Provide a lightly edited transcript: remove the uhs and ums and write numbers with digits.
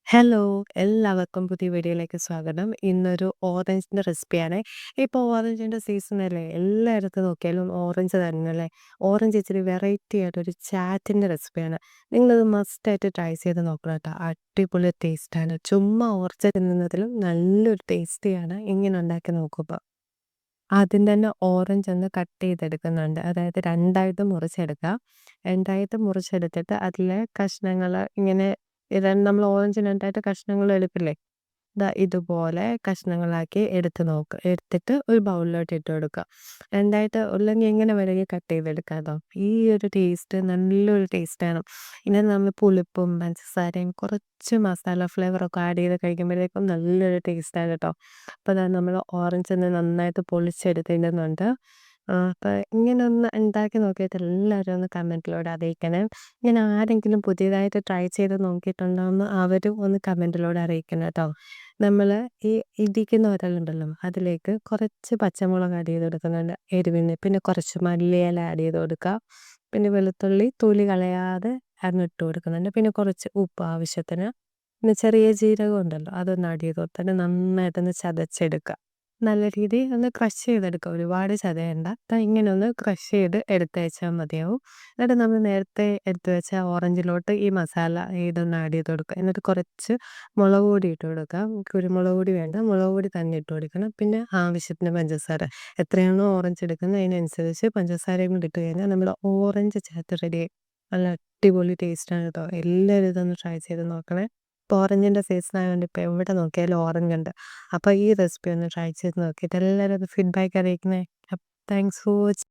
Hello! എല്ലാവർക്കും പുതിയ വീഡിയോയിലേക്ക് സ്വാഗതം. ഇന്നൊരു ഓറഞ്ചിന്റെ റെസിപ്പിയാണ്. ഇപ്പോൾ ഓറഞ്ചിന്റെ സീസണല്ലേ. എല്ലായിടത്ത് നോക്കിയാലും ഓറഞ്ച് തന്നെയല്ലേ. ഓറഞ്ച് ഇച്ചിരി വെറൈറ്റി ആയിട്ടൊരു ചാറ്റിന്റെ റെസിപ്പിയാണ്. നിങ്ങളിത് മസ്റ്റായിട്ട് ട്രൈ ചെയ്ത് നോക്കണം കേട്ടോ. അടിപൊളി ടേസ്റ്റാണ്. ചുമ്മാ ഓറഞ്ച് തിന്നുന്നതിലും നല്ലൊരു ടേസ്റ്റിയാണ്. ഇങ്ങനെ ഉണ്ടാക്കി നോക്കുമ്പോൾ. ആദ്യം തന്നെ ഓറഞ്ച് ഒന്ന് കട്ട് ചെയ്തെടുക്കുന്നുണ്ട്. അതായത് 2ആയിട്ട് മുറിച്ചെടുക്കുക. 2ആയിട്ട് മുറിച്ചെടുത്തിട്ട് അതിലെ കഷ്ണങ്ങൾ ഇങ്ങനെ നമ്മൾ ഓറഞ്ച് 2ആയിട്ട് കഷ്ണങ്ങൾ എടുക്കില്ലേ? ദാ ഇതുപോലെ കഷ്ണങ്ങളാക്കി എടുത്തിട്ട് ഒരു ബൗളിലോട്ട് ഇട്ട് കൊടുക്കുക. 2ആയിട്ട് ഉരുളങ്ങ എങ്ങനെ വേണമെങ്കിൽ കട്ട് ചെയ്തെടുക്കാട്ടോ. ഈ ഒരു ടേസ്റ്റ് നല്ലൊരു ടേസ്റ്റാണ്. പിന്നെ നമ്മൾ പുളിപ്പും പഞ്ചസാരയും കുറച്ച് മസാല ഫ്ലേവറൊക്കെ ആഡ് ചെയ്ത് കഴിക്കുമ്പോഴേക്കും നല്ലൊരു ടേസ്റ്റാണ് കേട്ടോ. അപ്പോൾ ദാ നമ്മൾ ഓറഞ്ച് ഒന്ന് നന്നായിട്ട് പൊളിച്ചെടുത്തിടുന്നുണ്ട്. അപ്പോൾ ഇങ്ങനെ ഒന്ന് ഉണ്ടാക്കി നോക്കിയിട്ട് എല്ലാവരും ഒന്ന് കമൻറ്റിലൂടെ അറിയിക്കണേ. ഇങ്ങനെ ആരെങ്കിലും പുതിയതായിട്ട് ട്രൈ ചെയ്ത് നോക്കിയിട്ടുണ്ടോ എന്ന് അവരും ഒന്ന് കമൻറ്റിലൂടെ അറിയിക്കണം കേട്ടോ. നമ്മൾ ഈ ഇടിക്കുന്ന ഉരലുണ്ടല്ലോ അതിലേക്ക് കുറച്ച് പച്ചമുളക് ആഡ് ചെയ്ത് കൊടുക്കുന്നുണ്ട് എരിവിന്. പിന്നെ കുറച്ച് മല്ലിയില ആഡ് ചെയ്ത് കൊടുക്കുക. പിന്നെ വെളുത്തുള്ളി തൊലി കളയാതെ അങ്ങിട്ട് കൊടുക്കുന്നുണ്ട്. പിന്നെ കുറച്ച് ഉപ്പ് ആവശ്യത്തിന്. പിന്നെ ചെറിയ ജീരകം ഉണ്ടല്ലോ അതൊന്ന് ആഡ് ചെയ്ത് കൊടുത്തിട്ട് നന്നായിട്ടൊന്ന് ചതച്ചെടുക്കുക. നല്ല രീതിയിൽ ഒന്ന് ക്രഷ് ചെയ്തെടുക്കുക. ഒരുപാട് ചതയണ്ട. ഇങ്ങനെ ഒന്ന് ക്രഷ് ചെയ്ത് എടുത്ത് വെച്ചാൽ മതിയാവും. എന്നിട്ട് നമ്മൾ നേരത്തെ എടുത്ത് വെച്ച ഓറഞ്ചിലോട്ട് ഈ മസാല ഇതൊന്ന് ആഡ് ചെയ്ത് കൊടുക്കുക. എന്നിട്ട് കുറച്ച് മുളക് പൊടി ഇട്ട് കൊടുക്കുക. കുരുമുളക് പൊടി വേണ്ട, മുളക് പൊടി തന്നെ ഇട്ട് കൊടുക്കണം. പിന്നെ ആവശ്യത്തിന് പഞ്ചസാര. എത്രയാണോ ഓറഞ്ച് എടുക്കുന്നത് അതിനനുസരിച്ച് പഞ്ചസാരയും കൂടി ഇട്ട് കഴിഞ്ഞാൽ നമ്മുടെ ഓറഞ്ച് ചാറ്റ് റെഡിയായി. നല്ല അടിപൊളി ടേസ്റ്റാണ് കേട്ടോ. എല്ലാവരും ഇതൊന്ന് ട്രൈ ചെയ്ത് നോക്കണേ. ഇപ്പോൾ ഓറഞ്ചിൻ്റെ സീസൺ ആയതുകൊണ്ട് ഇപ്പോൾ എവിടെ നോക്കിയാലും ഓറഞ്ച് ഉണ്ട്. അപ്പോൾ ഈ റെസിപ്പി ഒന്ന് ട്രൈ ചെയ്ത് നോക്കിയിട്ട് എല്ലാവരും അത് ഫീഡ്ബാക്ക് അറിയിക്കണേ. Thanks for watching.